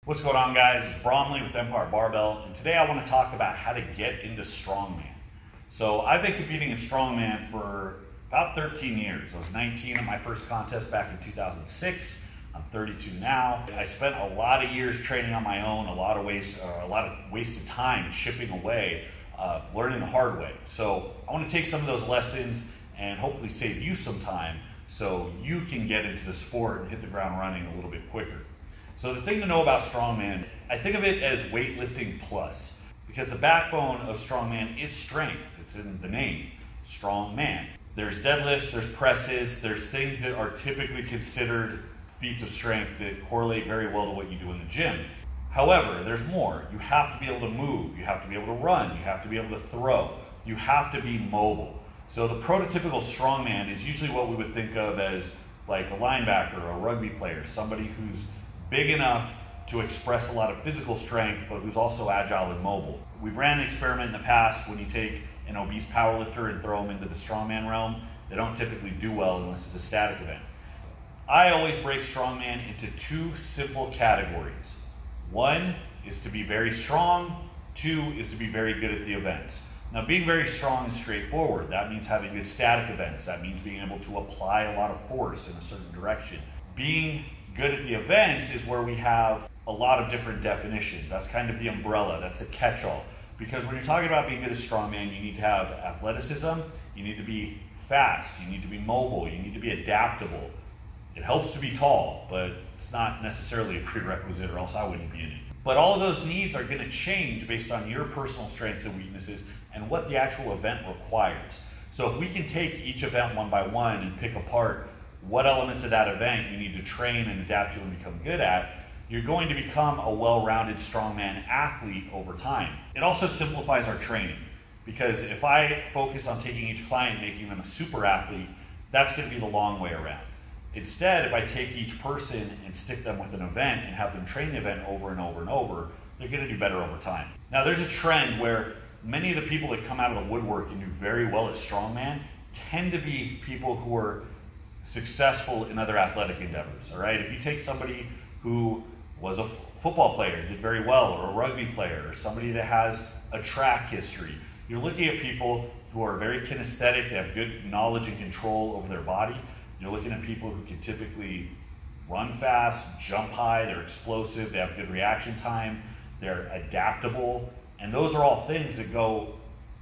What's going on, guys? It's Bromley with Empire Barbell, and today I want to talk about how to get into strongman. So I've been competing in strongman for about 13 years. I was 19 at my first contest back in 2006. I'm 32 now. I spent a lot of years training on my own, a lot of wasted time chipping away, learning the hard way. So I want to take some of those lessons and hopefully save you some time so you can get into the sport and hit the ground running a little bit quicker. So the thing to know about strongman, I think of it as weightlifting plus, because the backbone of strongman is strength. It's in the name, strongman. There's deadlifts, there's presses, there's things that are typically considered feats of strength that correlate very well to what you do in the gym. However, there's more. You have to be able to move, you have to be able to run, you have to be able to throw, you have to be mobile. So the prototypical strongman is usually what we would think of as like a linebacker or a rugby player, somebody who's big enough to express a lot of physical strength, but who's also agile and mobile. We've ran an experiment in the past when you take an obese powerlifter and throw them into the strongman realm. They don't typically do well unless it's a static event. I always break strongman into two simple categories. One is to be very strong, two is to be very good at the events. Now, being very strong is straightforward. That means having good static events. That means being able to apply a lot of force in a certain direction. Being good at the events is where we have a lot of different definitions. That's kind of the umbrella, that's the catch-all. Because when you're talking about being good at strongman, you need to have athleticism, you need to be fast, you need to be mobile, you need to be adaptable. It helps to be tall, but it's not necessarily a prerequisite, or else I wouldn't be in it. But all of those needs are going to change based on your personal strengths and weaknesses and what the actual event requires. So if we can take each event one by one and pick apart what elements of that event you need to train and adapt to and become good at, you're going to become a well-rounded strongman athlete over time. It also simplifies our training, because if I focus on taking each client and making them a super athlete, that's going to be the long way around. Instead, if I take each person and stick them with an event and have them train the event over and over and over, they're going to do better over time. Now, there's a trend where many of the people that come out of the woodwork and do very well at strongman tend to be people who are successful in other athletic endeavors, all right? If you take somebody who was a football player, did very well, or a rugby player, or somebody that has a track history, you're looking at people who are very kinesthetic, they have good knowledge and control over their body. You're looking at people who can typically run fast, jump high, they're explosive, they have good reaction time, they're adaptable, and those are all things that go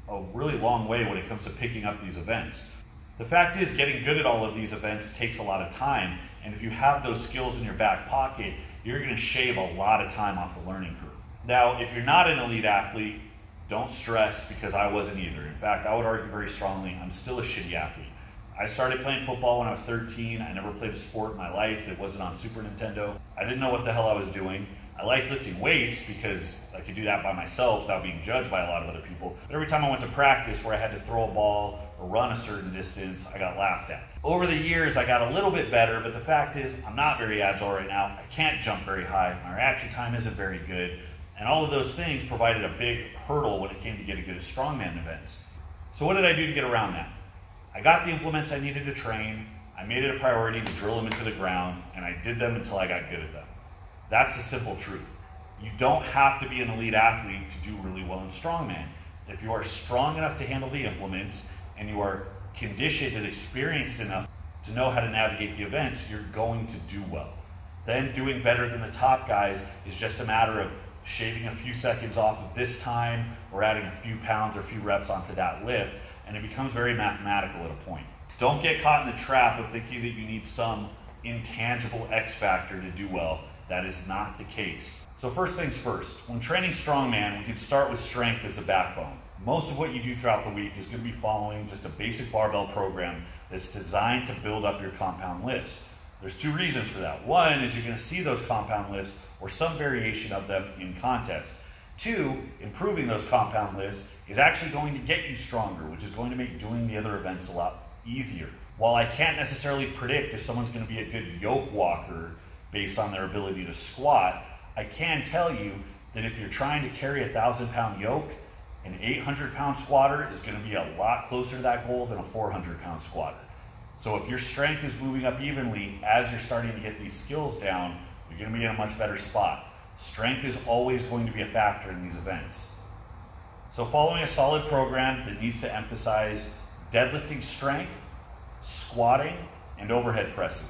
a really long way when it comes to picking up these events. The fact is, getting good at all of these events takes a lot of time, and if you have those skills in your back pocket, you're going to shave a lot of time off the learning curve. Now, if you're not an elite athlete, don't stress, because I wasn't either. In fact, I would argue very strongly, I'm still a shitty athlete. I started playing football when I was 13. I never played a sport in my life that wasn't on Super Nintendo. I didn't know what the hell I was doing. I liked lifting weights because I could do that by myself without being judged by a lot of other people. But every time I went to practice where I had to throw a ball or run a certain distance, I got laughed at. Over the years, I got a little bit better, but the fact is, I'm not very agile right now. I can't jump very high. My reaction time isn't very good. And all of those things provided a big hurdle when it came to getting good at strongman events. So what did I do to get around that? I got the implements I needed to train, I made it a priority to drill them into the ground, and I did them until I got good at them. That's the simple truth. You don't have to be an elite athlete to do really well in strongman. If you are strong enough to handle the implements, and you are conditioned and experienced enough to know how to navigate the events, you're going to do well. Then doing better than the top guys is just a matter of shaving a few seconds off of this time, or adding a few pounds or a few reps onto that lift, and it becomes very mathematical at a point. Don't get caught in the trap of thinking that you need some intangible X factor to do well. That is not the case. So first things first, when training strongman, we can start with strength as the backbone. Most of what you do throughout the week is going to be following just a basic barbell program that's designed to build up your compound lifts. There's two reasons for that. One is you're going to see those compound lifts or some variation of them in contest. Two, improving those compound lifts is actually going to get you stronger, which is going to make doing the other events a lot easier. While I can't necessarily predict if someone's going to be a good yoke walker based on their ability to squat, I can tell you that if you're trying to carry a 1,000-pound yoke, an 800-pound squatter is going to be a lot closer to that goal than a 400-pound squatter. So if your strength is moving up evenly as you're starting to get these skills down, you're going to be in a much better spot. Strength is always going to be a factor in these events. So following a solid program that needs to emphasize deadlifting strength, squatting, and overhead pressing.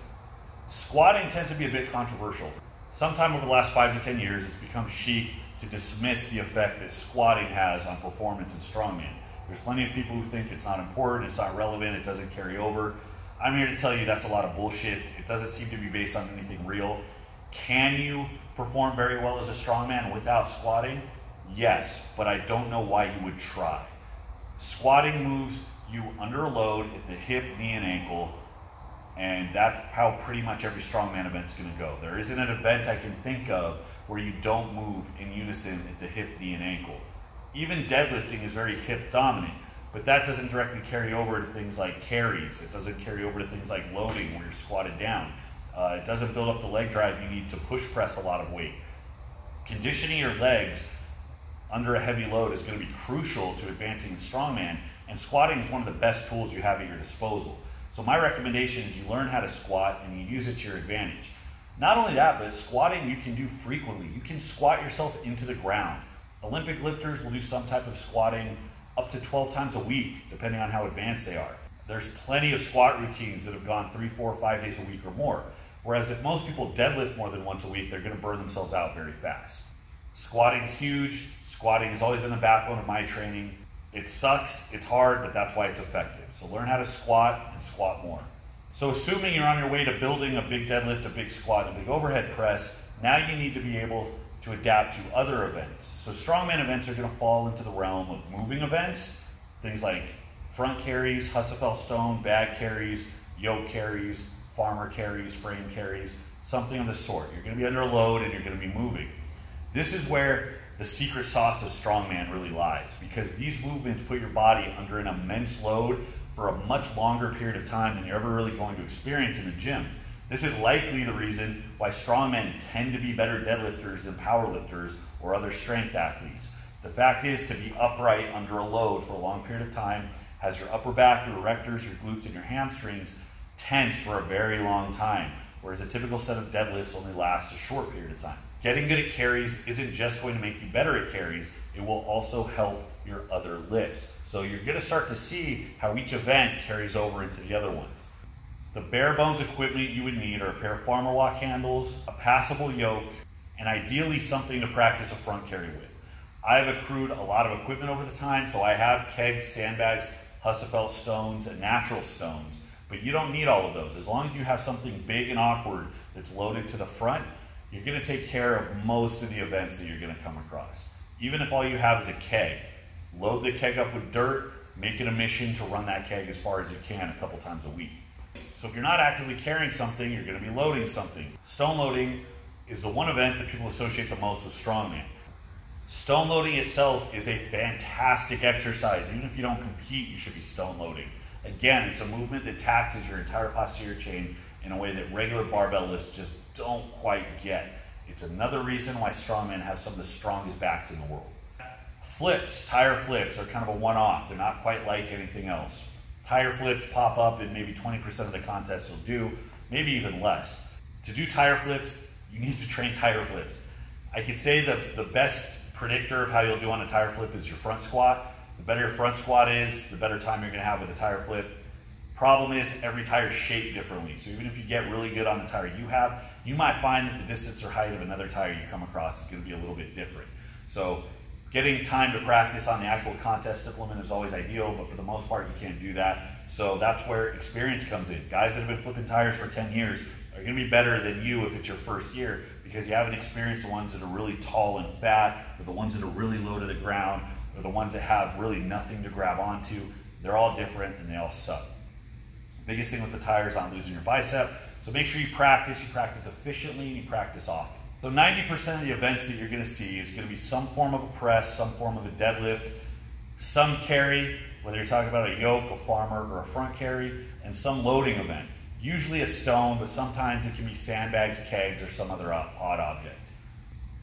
Squatting tends to be a bit controversial. Sometime over the last 5 to 10 years, it's become chic to dismiss the effect that squatting has on performance in strongman. There's plenty of people who think it's not important, it's not relevant, it doesn't carry over. I'm here to tell you that's a lot of bullshit. It doesn't seem to be based on anything real. Can you perform very well as a strongman without squatting? Yes, but I don't know why you would try. Squatting moves you under a load at the hip, knee, and ankle, and that's how pretty much every strongman event's gonna go. There isn't an event I can think of where you don't move in unison at the hip, knee, and ankle. Even deadlifting is very hip dominant, but that doesn't directly carry over to things like carries. It doesn't carry over to things like loading where you're squatted down. It doesn't build up the leg drive you need to push press a lot of weight. Conditioning your legs under a heavy load is going to be crucial to advancing in strongman, and squatting is one of the best tools you have at your disposal. So my recommendation is you learn how to squat and you use it to your advantage. Not only that, but squatting you can do frequently. You can squat yourself into the ground. Olympic lifters will do some type of squatting up to 12 times a week, depending on how advanced they are. There's plenty of squat routines that have gone 3, 4, 5 days a week or more. Whereas if most people deadlift more than once a week, they're going to burn themselves out very fast. Squatting's huge. Squatting has always been the backbone of my training. It sucks, it's hard, but that's why it's effective. So learn how to squat and squat more. So assuming you're on your way to building a big deadlift, a big squat, and a big overhead press, now you need to be able to adapt to other events. So strongman events are going to fall into the realm of moving events, things like front carries, Husafel stone, bag carries, yoke carries, farmer carries, frame carries, something of the sort. You're going to be under a load and you're going to be moving. This is where the secret sauce of strongman really lies, because these movements put your body under an immense load for a much longer period of time than you're ever really going to experience in the gym. This is likely the reason why strongmen tend to be better deadlifters than powerlifters or other strength athletes. The fact is, to be upright under a load for a long period of time has your upper back, your erectors, your glutes, and your hamstrings tense for a very long time, whereas a typical set of deadlifts only lasts a short period of time. Getting good at carries isn't just going to make you better at carries, it will also help your other lifts. So you're going to start to see how each event carries over into the other ones. The bare bones equipment you would need are a pair of farmer walk handles, a passable yoke, and ideally something to practice a front carry with. I've accrued a lot of equipment over the time, so I have kegs, sandbags, Husafel stones, and natural stones, but you don't need all of those. As long as you have something big and awkward that's loaded to the front, you're going to take care of most of the events that you're going to come across. Even if all you have is a keg, load the keg up with dirt, make it a mission to run that keg as far as you can a couple times a week. So if you're not actively carrying something, you're going to be loading something. Stone loading is the one event that people associate the most with strongman. Stone loading itself is a fantastic exercise. Even if you don't compete, you should be stone loading. Again, it's a movement that taxes your entire posterior chain in a way that regular barbell lifts just don't quite get. It's another reason why strongmen have some of the strongest backs in the world. Flips, tire flips, are kind of a one-off. They're not quite like anything else. Tire flips pop up in maybe 20% of the contests you'll do, maybe even less. To do tire flips, you need to train tire flips. I could say that the best predictor of how you'll do on a tire flip is your front squat. The better your front squat is, the better time you're going to have with a tire flip. Problem is, every tire is shaped differently. So even if you get really good on the tire you have, you might find that the distance or height of another tire you come across is going to be a little bit different. So getting time to practice on the actual contest implement is always ideal, but for the most part, you can't do that. So that's where experience comes in. Guys that have been flipping tires for 10 years are going to be better than you if it's your first year, because you haven't experienced the ones that are really tall and fat, or the ones that are really low to the ground, or the ones that have really nothing to grab onto. They're all different and they all suck. Biggest thing with the tire is not losing your bicep. So make sure you practice efficiently, and you practice often. So 90% of the events that you're going to see is going to be some form of a press, some form of a deadlift, some carry, whether you're talking about a yoke, a farmer, or a front carry, and some loading event. Usually a stone, but sometimes it can be sandbags, kegs, or some other odd object.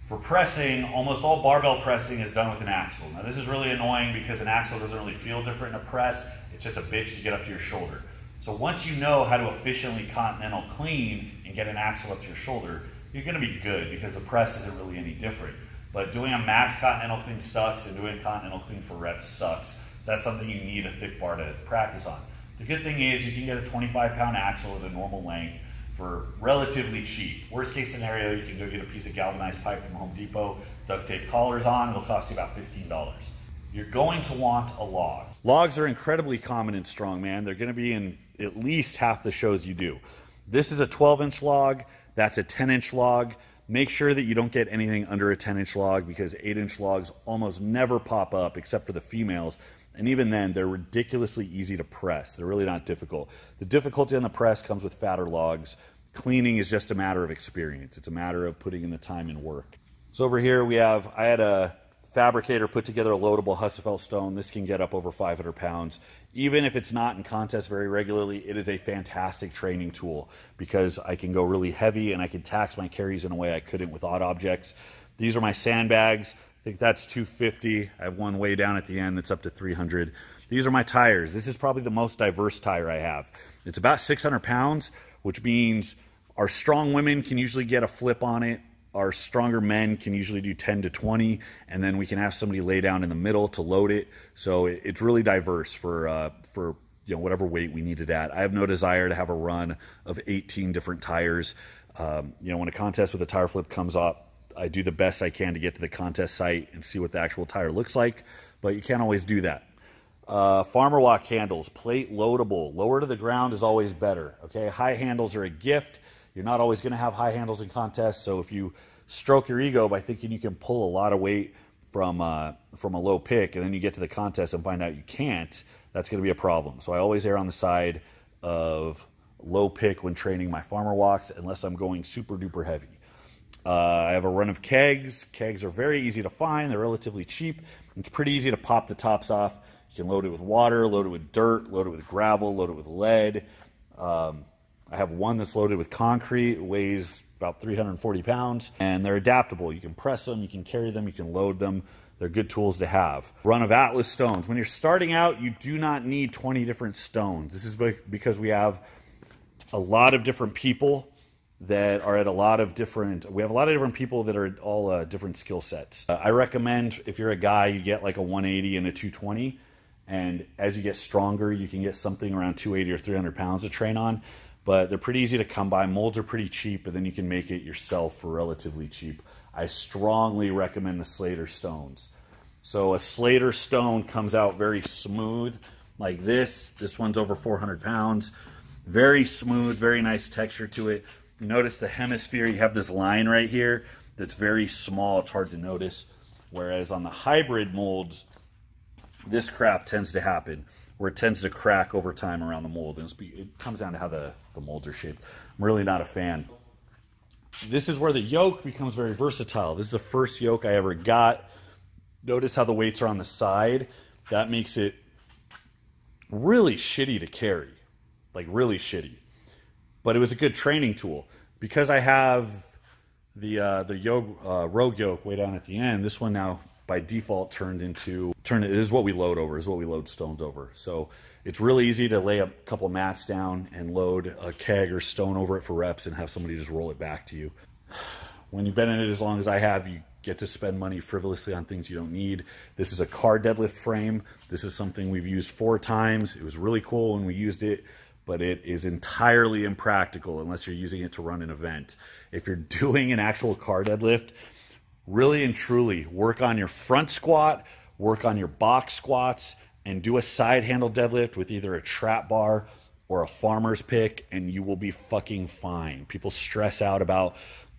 For pressing, almost all barbell pressing is done with an axle. Now this is really annoying because an axle doesn't really feel different in a press. It's just a bitch to get up to your shoulder. So once you know how to efficiently continental clean and get an axle up to your shoulder, you're gonna be good because the press isn't really any different. But doing a max continental clean sucks, and doing a continental clean for reps sucks. So that's something you need a thick bar to practice on. The good thing is you can get a 25-pound axle at a normal length for relatively cheap. Worst case scenario, you can go get a piece of galvanized pipe from Home Depot, duct tape collars on, it'll cost you about $15. You're going to want a log. Logs are incredibly common in strongman. They're gonna be in at least half the shows you do. This is a 12-inch log, that's a 10-inch log. Make sure that you don't get anything under a 10-inch log because 8-inch logs almost never pop up except for the females. And even then, they're ridiculously easy to press. They're really not difficult. The difficulty on the press comes with fatter logs. Cleaning is just a matter of experience. It's a matter of putting in the time and work. So over here I had a fabricator put together a loadable Husafeld stone. This can get up over 500 pounds. Even if it's not in contests very regularly, it is a fantastic training tool because I can go really heavy and I can tax my carries in a way I couldn't with odd objects. These are my sandbags. I think that's 250. I have one way down at the end that's up to 300. These are my tires. This is probably the most diverse tire I have. It's about 600 pounds, which means our strong women can usually get a flip on it. Our stronger men can usually do 10 to 20, and then we can have somebody lay down in the middle to load it. So it's really diverse for whatever weight we need it at. I have no desire to have a run of 18 different tires. When a contest with a tire flip comes up, I do the best I can to get to the contest site and see what the actual tire looks like, but you can't always do that. Farmer walk handles, plate loadable. Lower to the ground is always better, okay? High handles are a gift. You're not always gonna have high handles in contests, so if you stroke your ego by thinking you can pull a lot of weight from a low pick and then you get to the contest and find out you can't, that's gonna be a problem. So I always err on the side of low pick when training my farmer walks unless I'm going super duper heavy. I have a run of kegs. Kegs are very easy to find. They're relatively cheap. It's pretty easy to pop the tops off. You can load it with water, load it with dirt, load it with gravel, load it with lead. I have one that's loaded with concrete. It weighs about 340 pounds, and they're adaptable. You can press them, you can carry them, you can load them. They're good tools to have. Run of Atlas stones. When you're starting out, you do not need 20 different stones. This is because we have a lot of different people that are at a lot of different, we have a lot of different people that are all different skill sets. I recommend if you're a guy, you get like a 180 and a 220. And as you get stronger, you can get something around 280 or 300 pounds to train on. But they're pretty easy to come by. Molds are pretty cheap, and then you can make it yourself for relatively cheap. I strongly recommend the Slater Stones. So a Slater Stone comes out very smooth like this. This one's over 400 pounds. Very smooth, very nice texture to it. Notice the hemisphere, you have this line right here that's very small, it's hard to notice. Whereas on the hybrid molds, this crap tends to happen, where it tends to crack over time around the mold. And it comes down to how the molds are shaped. I'm really not a fan. This is where the yoke becomes very versatile. This is the first yoke I ever got. Notice how the weights are on the side. That makes it really shitty to carry, like really shitty. But it was a good training tool. Because I have the rogue yoke way down at the end, this one now by default it is what we load over, is what we load stones over. So it's really easy to lay a couple mats down and load a keg or stone over it for reps and have somebody just roll it back to you. When you've been in it as long as I have, you get to spend money frivolously on things you don't need. This is a car deadlift frame. This is something we've used 4 times. It was really cool when we used it, but it is entirely impractical unless you're using it to run an event. If you're doing an actual car deadlift, really and truly work on your front squat, work on your box squats, and do a side handle deadlift with either a trap bar or a farmer's pick, and you will be fucking fine. People stress out about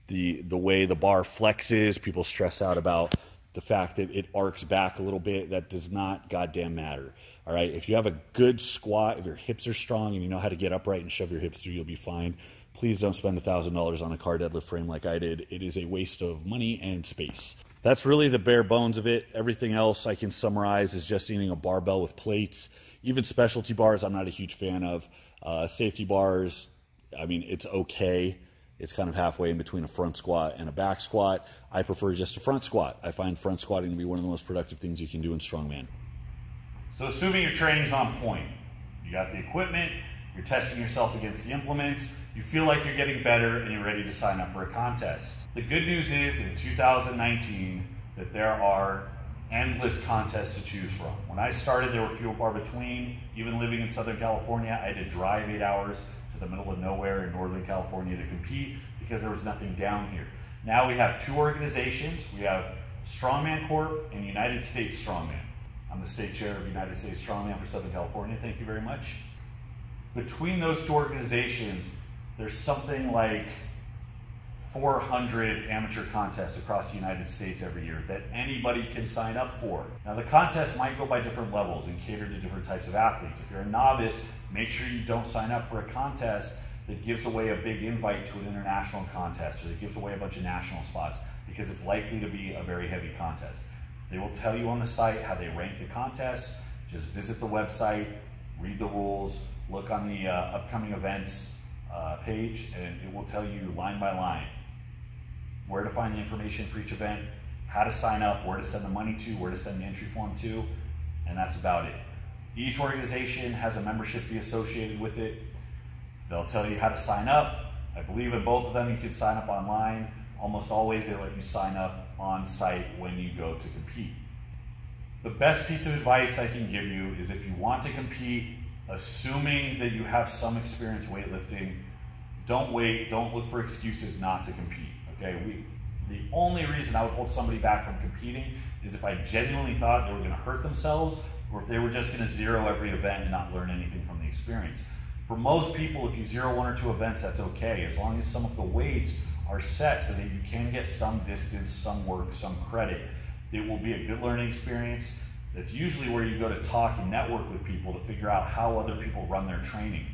the way the bar flexes. People stress out about the fact that it arcs back a little bit. That does not goddamn matter. All right, if you have a good squat, if your hips are strong and you know how to get upright and shove your hips through, you'll be fine. Please don't spend $1,000 on a car deadlift frame like I did. It is a waste of money and space. That's really the bare bones of it. Everything else I can summarize as just needing a barbell with plates. Even specialty bars I'm not a huge fan of. Safety bars, I mean, it's okay. It's kind of halfway in between a front squat and a back squat. I prefer just a front squat. I find front squatting to be one of the most productive things you can do in strongman. So assuming your training's on point, you got the equipment, You're testing yourself against the implements, you feel like you're getting better, and you're ready to sign up for a contest. The good news is in 2019 that there are endless contests to choose from. When I started, there were few and far between. Even living in Southern California, I had to drive 8 hours to the middle of nowhere in Northern California to compete because there was nothing down here. Now we have 2 organizations. We have Strongman Corp and United States Strongman. I'm the state chair of United States Strongman for Southern California. Thank you very much. Between those 2 organizations, there's something like 400 amateur contests across the United States every year that anybody can sign up for. Now the contests might go by different levels and cater to different types of athletes. If you're a novice, make sure you don't sign up for a contest that gives away a big invite to an international contest or that gives away a bunch of national spots, because it's likely to be a very heavy contest. They will tell you on the site how they rank the contest. Just visit the website, read the rules, look on the upcoming events page, and it will tell you line by line where to find the information for each event, how to sign up, where to send the money to, where to send the entry form to, and that's about it. Each organization has a membership fee associated with it. They'll tell you how to sign up. I believe in both of them you can sign up online. Almost always they let you sign up on site when you go to compete. The best piece of advice I can give you is if you want to compete, assuming that you have some experience weightlifting, don't wait, don't look for excuses not to compete. Okay, the only reason I would hold somebody back from competing is if I genuinely thought they were going to hurt themselves, or if they were just going to zero every event and not learn anything from the experience. For most people, if you zero 1 or 2 events, that's okay, as long as some of the weights are set so that you can get some distance, some work, some credit. It will be a good learning experience. That's usually where you go to talk and network with people to figure out how other people run their training.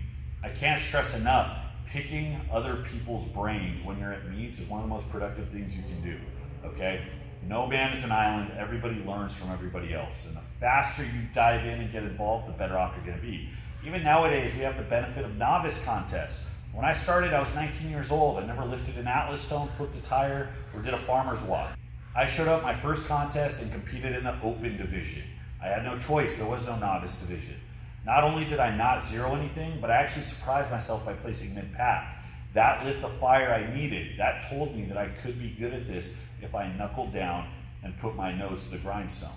I can't stress enough, picking other people's brains when you're at meets is one of the most productive things you can do, okay? No man is an island. Everybody learns from everybody else. And the faster you dive in and get involved, the better off you're going to be. Even nowadays, we have the benefit of novice contests. When I started, I was 19 years old. I never lifted an Atlas stone, flipped a tire, or did a farmer's walk. I showed up my first contest and competed in the open division. I had no choice. There was no novice division. Not only did I not zero anything, but I actually surprised myself by placing mid-pack. That lit the fire I needed. That told me that I could be good at this if I knuckled down and put my nose to the grindstone.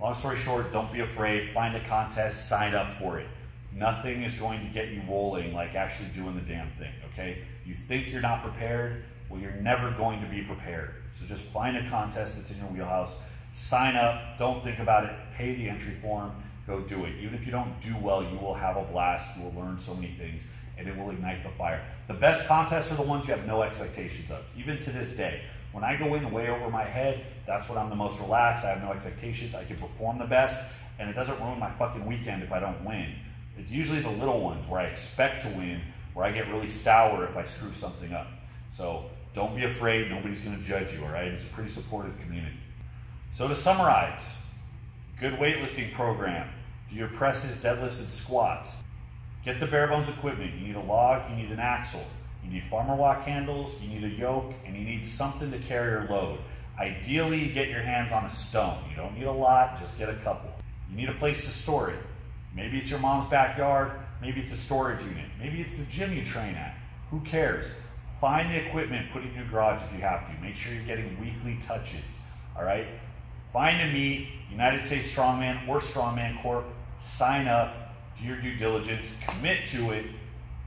Long story short, don't be afraid. Find a contest, sign up for it. Nothing is going to get you rolling like actually doing the damn thing, okay? You think you're not prepared, well, you're never going to be prepared. So just find a contest that's in your wheelhouse, sign up, don't think about it, pay the entry form, go do it. Even if you don't do well, you will have a blast, you will learn so many things, and it will ignite the fire. The best contests are the ones you have no expectations of, even to this day. When I go in way over my head, that's when I'm the most relaxed, I have no expectations, I can perform the best, and it doesn't ruin my fucking weekend if I don't win. It's usually the little ones where I expect to win, where I get really sour if I screw something up. So don't be afraid, nobody's gonna judge you, all right? It's a pretty supportive community. So to summarize, good weightlifting program, do your presses, deadlifts, and squats. Get the bare bones equipment. You need a log, you need an axle, you need farmer walk handles, you need a yoke, and you need something to carry your load. Ideally, get your hands on a stone. You don't need a lot, just get a couple. You need a place to store it. Maybe it's your mom's backyard, maybe it's a storage unit, maybe it's the gym you train at. Who cares? Find the equipment, put it in your garage if you have to. Make sure you're getting weekly touches, all right? Find a meet, United States Strongman or Strongman Corp, sign up, do your due diligence, commit to it.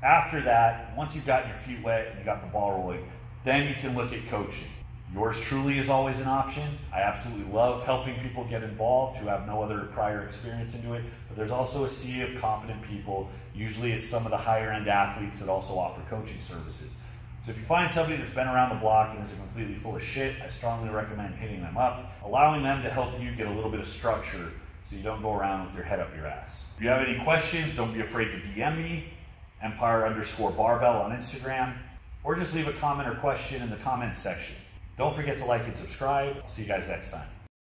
After that, once you've got your feet wet and you got the ball rolling, then you can look at coaching. Yours truly is always an option. I absolutely love helping people get involved who have no other prior experience into it, but there's also a sea of competent people. Usually it's some of the higher end athletes that also offer coaching services. So if you find somebody that's been around the block and is completely full of shit, I strongly recommend hitting them up, allowing them to help you get a little bit of structure so you don't go around with your head up your ass. If you have any questions, don't be afraid to DM me, Empire_Barbell on Instagram, or just leave a comment or question in the comments section. Don't forget to like and subscribe. I'll see you guys next time.